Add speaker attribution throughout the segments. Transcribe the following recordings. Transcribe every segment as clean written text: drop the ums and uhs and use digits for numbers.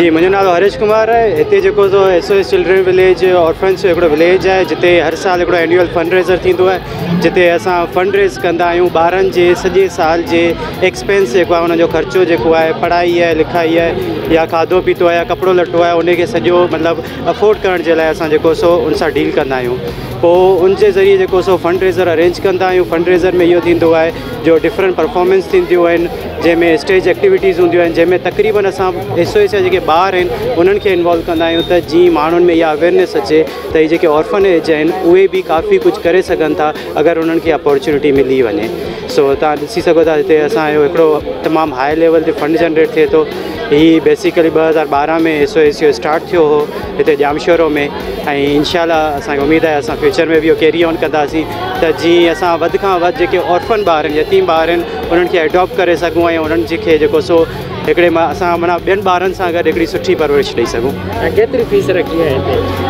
Speaker 1: जी, मुंहिंजो नालो हरीश कुमार आहे। हिते जेको SOS चिल्ड्रन विलेज ऑर्फन्स जो हिकिड़ो विलेज आहे जिते हर साल हिकिड़ो एनुअल फंड रेज़र थींदो आहे, जिते असां फंड रेज़ कंदा आहियूं ॿारनि जे सॼे साल जे एक्सपेंस जेको आहे उनजो ख़र्चो जेको आहे पढ़ाई आहे, लिखाई आहे या खाधो पीतो आहे या कपिड़ो लटो आहे, उनखे सॼो मतिलबु अफोर्ड करण जे लाइ असां जेको उन सां डील कंदा आहियूं। पोइ उनजे ज़रिए जेको फंड रेज़र अरेंज कंदा आहियूं। फंड रेज़र में इहो थींदो आहे जो डिफरेंट परफॉर्मेंस थींदियूं आहिनि, जंहिंमें स्टेज एक्टिविटीज़ हूंदियूं आहिनि, जंहिंमें तक़रीबन असां SOS जा जेके ॿार आहिनि उन्हनि खे इन्वॉल्व कंदा आहियूं त जीअं माण्हुनि में इहा अवेयरनेस अचे त हीअ जेके ऑर्फनेज आहिनि उहे बि काफ़ी कुझु करे सघनि था अगरि उन्हनि खे अपॉर्चुनिटी मिली वञे। सो तव्हां ॾिसी सघो था हिते असांजो हिकिड़ो तमामु हाई लेवल ते फंड जनरेट थिए थो। हीअ बेसिकली 2012 में SOS जो स्टार्ट थियो हो हिते जामशोरो में, ऐं इंशाल्लाह असांखे उमेदु आहे असां फ्यूचर में बि इहो कैरी ऑन कंदासीं त जीअं असां वधि खां वधि जेके ऑर्फन ॿार आहिनि, यतीम ॿार आहिनि, उन्हनि खे एडॉप्ट करे सघूं ऐं उन्हनि खे जेको हिकिड़े असां माना ॿियनि ॿारनि सां गॾु हिकिड़ी सुठी परवरिश ॾेई सघूं।
Speaker 2: केतिरी फीस रखी आहे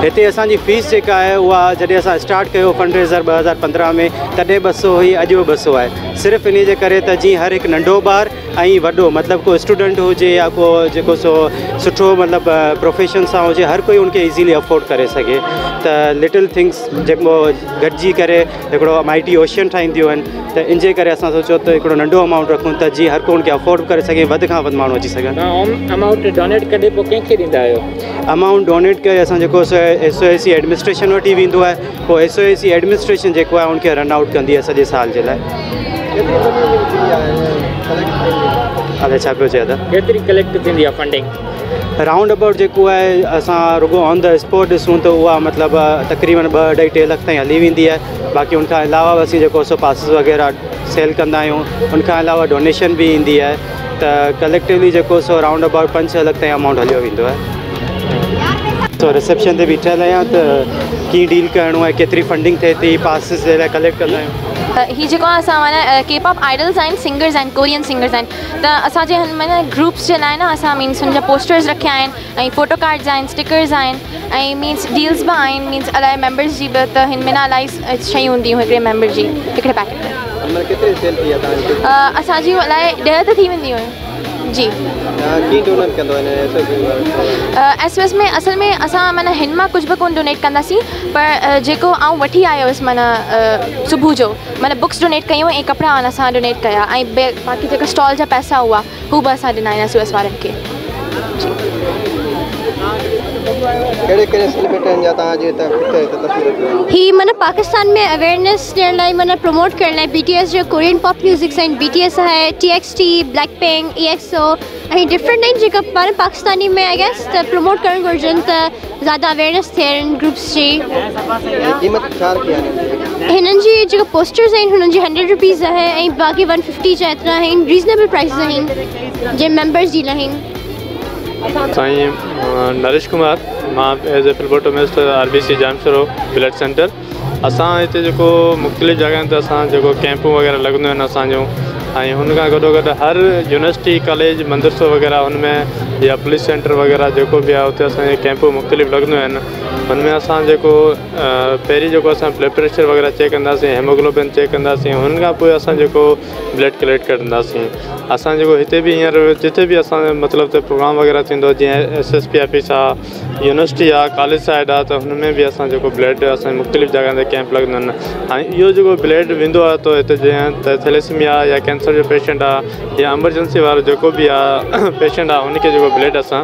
Speaker 1: हिते असांजी फीस जेका आहे उहा जॾहिं असां स्टार्ट कयो फंड रेज़र 2015 में तॾहिं 200 हुई, अॼु 200 आहे। सिर्फ़ु इन जे करे त जीअं हर हिकु नंढो ॿारु ऐं वॾो मतिलबु को स्टूडेंट हुजे या को जेको सुठो मतिलबु प्रोफेशन सां हुजे, हर कोई उनखे ईज़ीली अफोर्ड करे सघे। त लिटिल थिंग्स जेको गॾिजी करे हिकिड़ो माइटी ओशन ठाहींदियूं आहिनि, त इन जे करे असां सोचो त हिकिड़ो नंढो अमाउंट रखूं त जीअं हर को उनखे अफोर्ड करे सघे, वधि खां वधि माण्हू अची सघनि।
Speaker 2: अमाउंट डोनेट करे पोइ कंहिंखे ॾींदा आहियो?
Speaker 1: अमाउंट डोनेट करे असां जेको SOS एडमिनिस्ट्रेशन वटि ई वेंदो आहे। पोइ SOS एडमिनिस्ट्रेशन जेको आहे उनखे रन आउट कंदी आहे सॼे साल जे लाइ। अलाए छा पियो चए त
Speaker 2: केतिरी कलेक्ट थींदी आहे फंडिंग?
Speaker 1: राउंड अबाउट जेको आहे असां रुगो ऑन द स्पॉट ॾिसूं त उहा मतिलबु तक़रीबन 2-2.5 लख ताईं हली वेंदी आहे। बाक़ी उनखां अलावा असीं जेको पासिस वग़ैरह सेल कंदा आहियूं, उनखां अलावा डोनेशन बि ईंदी आहे, त कलेक्टिवली जेको राउंड अबाउट 5-6 लख ताईं अमाउंट हलियो वेंदो आहे। तो रिसेप्शन ते बीठल आहियां त कीअं डील करिणो आहे, केतिरी फंडिंग थिए थी, पासिस जे लाइ कलेक्ट कंदा आहियूं।
Speaker 3: ही जेको असां माना K-pop आइडल्स आहिनि, सिंगर्स आहिनि, कोरियन सिंगर्स आहिनि, त असांजे हिन माना ग्रुप्स जे लाइ न असां मीन्स हुनजा पोस्टर्स रखिया आहिनि ऐं फ़ोटो कार्ड्स आहिनि, स्टिकर्स आहिनि ऐं मीन्स डील्स बि आहिनि, मीन्स अलाए मेंबर्स जी बि, त हिन में न इलाही शयूं हूंदियूं हिकिड़े मेंबर जी हिकिड़े पैकेट में। असांजी अलाए 10 त थी वेंदियूं आहिनि जी। SOS में असल में असां माना हिन मां कुझु बि कोन डोनेट कंदासीं, पर जेको आउं वठी आयो हुअसि माना सुबुह जो माना बुक्स डोनेट कयूं ऐं कपिड़ा असां डोनेट कया ऐं बाक़ी जेका स्टॉल जा पैसा हुआ हू बि असां ॾिना आहिनि SOS वारनि खे।
Speaker 4: ही माना पाकिस्तान में अवेयरनेस ॾियण लाइ माना प्रमोट करण लाइ BTS जो कोरियन पॉप म्यूज़िक आहिनि, BTS आहे, TXT, ब्लैकपिंक, EXO ऐं डिफरेंट आहिनि जेका पाण पाकिस्तानी में आई गेस त प्रमोट करणु घुरिजनि त ज़्यादा अवेयरनेस थियनि ग्रुप्स जी। हिननि जी जेका पोस्टर्स आहिनि हुननि जी 100 रुपीज़ आहे ऐं बाक़ी 150 जा एतिरा आहिनि, रीज़नेबल प्राइसिस आहिनि जे मेंबर्स जी लाइ।
Speaker 5: साईं नरेश कुमार, मां as a phlebotomist RBC Jamshoro blood centre. असां हिते जेको मुख़्तलिफ़ जॻहियुनि ते असां जेको कैंपूं वग़ैरह लॻंदियूं आहिनि असांजूं, ऐं हुन खां गॾोगॾु हर यूनिवर्सिटी कॉलेज मदरसो वग़ैरह हुनमें या पुलिस सेंटर वग़ैरह जेको बि आहे उते असांजे कैंपूं मुख़्तलिफ़ लॻंदियूं आहिनि। हुनमें असां जेको पहिरीं जेको असां ब्लड प्रेशर वग़ैरह चेक कंदासीं, हेमोग्लोबिन चेक कंदासीं, हुन खां पोइ असां जेको ब्लड कलेक्ट कंदासीं। असां जेको हिते बि हींअर जिते बि असां मतिलबु त प्रोग्राम वग़ैरह थींदो जीअं SSP ऑफिस आहे, यूनिवर्सिटी आहे, कॉलेज साइड आहे, त हुन में बि असां जेको ब्लड असांजे मुख़्तलिफ़ जॻहियुनि ते कैंप लॻंदा आहिनि। ऐं इहो जेको ब्लड वेंदो आहे त हिते जीअं त थैलेसीमिया या कैंसर जो पेशेंट आहे या एमरजेंसी वारो जेको बि आहे पेशेंट आहे उनखे जेको ब्लड असां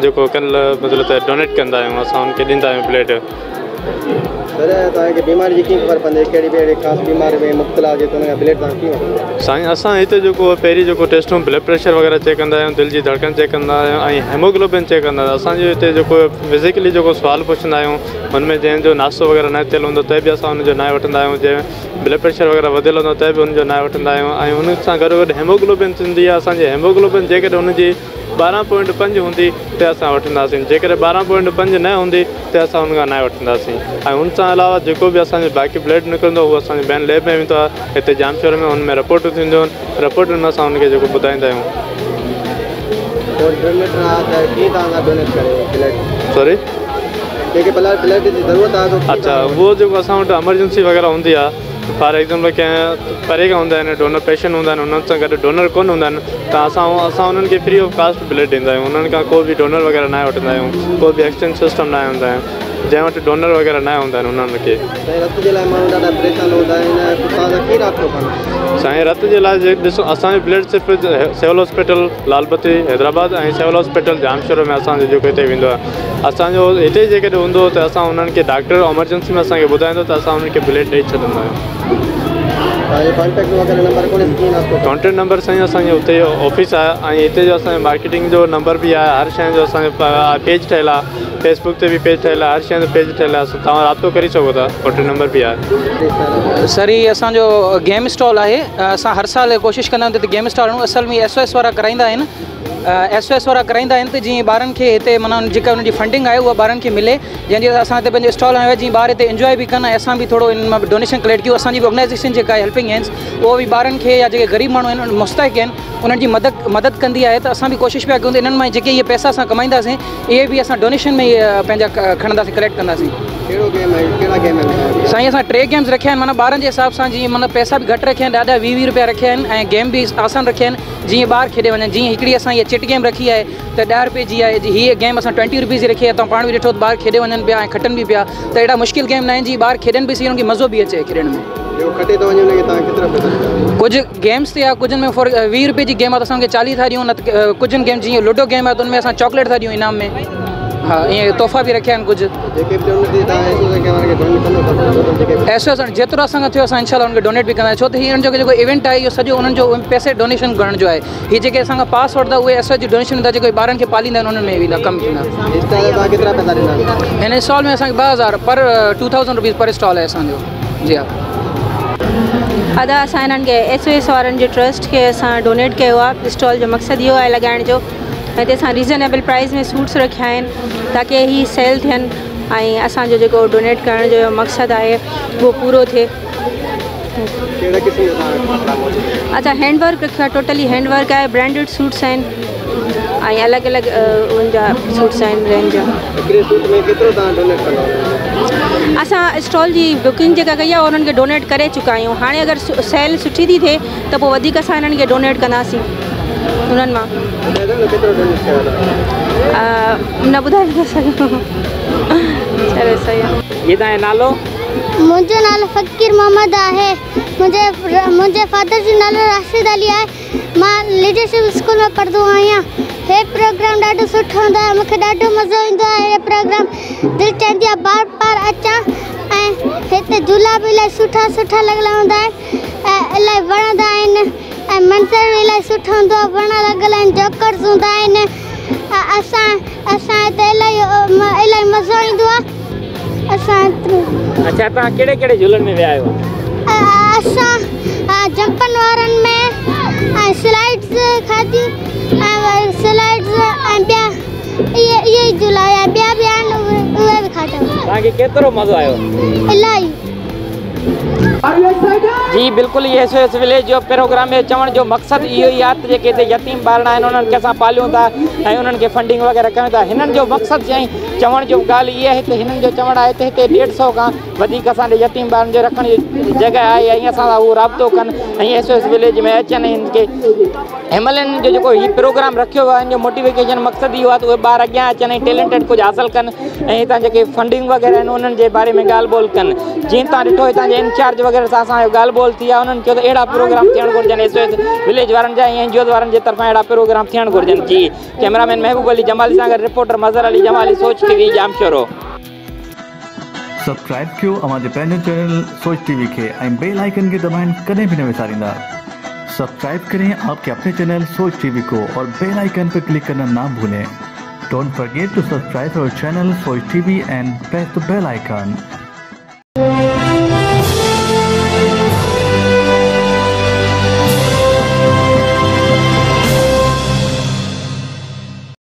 Speaker 5: जेको मतिलबु त डोनेट कंदा आहियूं, असां उनखे ॾींदा आहियूं ब्लड। साईं असां हिते जेको पहिरीं जेको टेस्टूं ब्लड प्रेशर वग़ैरह चेक कंदा आहियूं, दिलि जी धड़कन चेक कंदा आहियूं ऐं हेमोग्लोबिन चेक कंदा आहियूं। असांजे हिते जेको फिज़िकली जेको सुवाल पुछंदा आहियूं हुनमें जंहिंजो नास्तो वग़ैरह न थियल हूंदो त बि असां हुनजो नाहे वठंदा आहियूं, जंहिं ब्लड प्रेशर वग़ैरह वधियल हूंदो त बि हुनजो नाहे वठंदा आहियूं। ऐं हुन सां गॾोगॾु हेमोग्लोबिन थींदी आहे असांजी, हेमोग्लोबिन जेकॾहिं हुनजी 12.5 हूंदी त असां वठंदासीं, जेकॾहिं 12.5 न हूंदी त असां हुन खां नाहे वठंदासीं। ऐं हुन सां अलावा जेको बि असांजो बाक़ी ब्लड निकिरंदो उहो असांजे ॿियनि लैब में वेंदो आहे, हिते जामशोर में हुन में रिपोर्टूं थींदियूं आहिनि, रिपोर्टुनि में असां हुनखे जेको ॿुधाईंदा आहियूं। सॉरी अच्छा, उहो जेको असां वटि एमरजेंसी वग़ैरह हूंदी आहे फॉर एग्जाम्पल कंहिं परे खां हूंदा आहिनि, डोनर पेशेंट हूंदा आहिनि, उन्हनि सां गॾु डोनर कोन हूंदा आहिनि, त असां उन्हनि खे फ्री ऑफ कास्ट ब्लड ॾींदा आहियूं। उन्हनि खां को बि डोनर वग़ैरह न वठंदा आहियूं, को बि एक्सचेंज सिस्टम न हूंदा आहिनि, जंहिं वटि डोनर वग़ैरह न हूंदा आहिनि उन्हनि खे। साईं रत जे लाइ ॾिसो, असांजो ब्लड सिर्फ़ु सिविल हॉस्पिटल लालबती हैदराबाद ऐं सिविल हॉस्पिटल जामशोर में असांजो जेको हिते वेंदो आहे। असांजो हिते जेकॾहिं हूंदो त असां उन्हनि खे डॉक्टर एमरजेंसी में असांखे ॿुधाईंदो त असां उन्हनि खे ब्लड ॾेई छॾींदा आहियूं। कॉन्टेक्ट नंबर साईं असांजे हुते ऑफिस आहे, ऐं हिते जो असांजो मार्केटिंग जो नंबर बि आहे। हर शइ जो असांजो पेज ठहियलु आहे, फेसबुक ते बि पेज ठहियलु आहे, हर शइ जो पेज ठहियलु आहे, तव्हां राब्तो करे सघो था। कॉन्टेक्ट नंबर बि आहे।
Speaker 6: सर ही असांजो गेम स्टॉल आहे। असां हर साल कोशिशि कंदा आहियूं त गेम स्टॉल हणूं। असल में SOS वारा कराईंदा आहिनि, SOS वारा कराईंदा आहिनि त जीअं ॿारनि खे हिते माना जेका हुनजी फंडिंग आहे उहा ॿारनि खे मिले, जंहिंजे असां हिते पंहिंजो स्टॉल हणायो जीअं ॿार हिते इंजॉय बि कनि ऐं असां बि थोरो इन मां डोनेशन कलेक्ट कयूं। असांजी ऑर्गेनाइज़ेशन जेका आहे हेल्पिंग हैंड्स, उहो बि ॿारनि खे या जेके ग़रीब माण्हू आहिनि मुस्तहिक़ आहिनि उन्हनि जी मदद कंदी आहे। त असां बि कोशिशि पिया कयूं त इन्हनि मां जेके इहे पैसा असां कमाईंदासीं इहे बि असां डोनेशन में पंहिंजा खणंदासीं, कलेक्ट कंदासीं। साईं असां 3 गेम्स रखिया आहिनि, माना ॿारनि जे हिसाब सां जीअं माना पैसा बि घटि रखिया आहिनि, ॾाढा 20-20 रुपया रखिया आहिनि, ऐं गेम बि आसान रखिया आहिनि जीअं ॿार खेॾे वञनि। जीअं हिकिड़ी असां इहा चिट गेम रखी आहे त 10 रुपए जी आहे, हीअ गेम असां 20 रुपीज़ जी रखी आहे। तव्हां पाण बि ॾिठो त ॿार खेॾे वञनि पिया ऐं खटनि बि पिया, त अहिड़ा मुश्किल गेम न आहिनि जीअं ॿार खेॾनि बि सही, उन्हनि खे मज़ो बि अचे खेॾण में। कुझु गेम्स ते आहे, कुझु में 20 रुपए जी गेम आहे त असांखे 40 था ॾियूं, न त कुझु गेम जीअं लूडो गेम आहे त उनमें असां चॉकलेट था ॾियूं इनाम में। हाँ, ईअं तोहफ़ा बि रखिया आहिनि कुझु। SOS जेतिरो असांखां थियो असां इंशाल्लाह उनखे डोनेट बि कंदा आहियूं, छो त हीअ जेको इवेंट आहे इहो सॼो उन्हनि जो पैसे डोनेशन करण जो आहे। हीअ जेके असांखां पास वठंदा उहे SOS जी डोनेशन ईंदा, जेके ॿारनि खे पालींदा आहिनि उन्हनि में वेंदा कमु थींदा। हिन स्टॉल में असांखे 2000 पर 2000 रुपीज़ पर स्टॉल आहे असांजो। जी हा।
Speaker 7: अदा असां हिननि खे SOS वारनि जे ट्रस्ट खे असां डोनेट कयो आहे। स्टॉल जो मक़सदु इहो आहे लॻाइण जो, हिते असां रीज़नेबल प्राइस में सूट्स रखिया आहिनि ताकी ही सेल थियनि ऐं असांजो जेको डोनेट करण जो मक़सदु आहे उहो पूरो थिए। अच्छा, हैंडवर्क रखियो आहे, टोटली हैंडवर्क आहे, ब्रांडेड सूट्स आहिनि ऐं अलॻि अलॻि उनजा सूट्स आहिनि रेंज जा। असां स्टॉल जी बुकिंग जेका कई आहे उन्हनि खे डोनेट करे चुका आहियूं। हाणे अगरि सेल सुठी थी थिए त पोइ वधीक असां हिननि खे डोनेट कंदासीं उन्हनि मां। न ॿुधाए था सघूं। चलो सही आहे।
Speaker 2: ये तव्हांजो नालो?
Speaker 4: मुंहिंजो नालो फ़कीर मोहम्मद आहे। मुंहिंजे फादर जो नालो राशिद अली आहे। मां लीडरशिप स्कूल में पढ़ंदो आहियां। हे प्रोग्राम ॾाढो सुठो हूंदो आहे, मूंखे ॾाढो मज़ो ईंदो आहे। हे प्रोग्राम दिलि चवंदी आहे बार बार अचां, ऐं हिते झूला बि इलाही सुठा लॻियल हूंदा आहिनि ऐं इलाही वणंदा आहिनि, ऐं मंज़र बि इलाही सुठो हूंदो आहे, वण लॻियल आहिनि, जोकर्स हूंदा आहिनि। असां हिते इलाही मज़ो ईंदो आहे।
Speaker 2: अच्छा, तव्हां कहिड़े कहिड़े झूलनि में विया आहियो?
Speaker 4: असां जंपन वारनि में ऐं स्लाइड्स खाधी ऐं स्लाइड्स ऐं ॿिया इहे ई झूला हुया, ॿिया बि आहिनि उहे बि खाधा।
Speaker 2: तव्हांखे केतिरो मज़ो आयो?
Speaker 4: इलाही।
Speaker 2: जी बिल्कुलु, ये SOS विलेज जो प्रोग्राम में चवण जो मक़सदु इहो ई आहे त जेके हिते यतीम ॿार आहिनि उन्हनि खे असां पालियूं था ऐं उन्हनि खे फंडिंग वग़ैरह कयूं था। हिननि जो मक़सदु चवण जो ॻाल्हि इहा आहे, हिननि जो चवणु आहे त हिते 150 खां वधीक असांजे यतीम ॿारनि जे रखण जी जॻह आहे ऐं असां सां उहो राब्तो कनि ऐं SOS विलेज में अचनि। हिन खे हिनमहिल जो जेको हीउ प्रोग्राम रखियो आहे, हिन जो मोटिवेशन मक़सदु इहो आहे त उहे ॿार अॻियां अचनि ऐं टैलेंटेड कुझु हासिलु कनि ऐं हितां जेके फंडिंग वग़ैरह आहिनि उन्हनि जे बारे में ॻाल्हि ॿोल कनि। जीअं तव्हां ॾिठो हितां जे इंचार्ज वग़ैरह सां असांजो ॻाल्हि ॿोल थी आहे, उन्हनि चयो त अहिड़ा प्रोग्राम थियणु घुरिजनि SOS विलेज वारनि जा ऐं NGO वारनि जे तरफ़ां अहिड़ा प्रोग्राम थियणु घुरिजनि। जी कैमरामैन महबूब अली जमाली सां गॾु रिपोर्टर मज़हर अली जमाली, सोच TV जामशोर।
Speaker 8: सब्सक्राइब कयो हमारे पैनल चैनल सोच TV के ऐं बेल आइकन के दबाएं कदें भी न विसारिंदा। सब्सक्राइब करें आपके अपने चैनल सोच TV को और बेल आइकन पर क्लिक करना ना भूलें। Don't forget to subscribe our channel Soch TV and press the bell icon.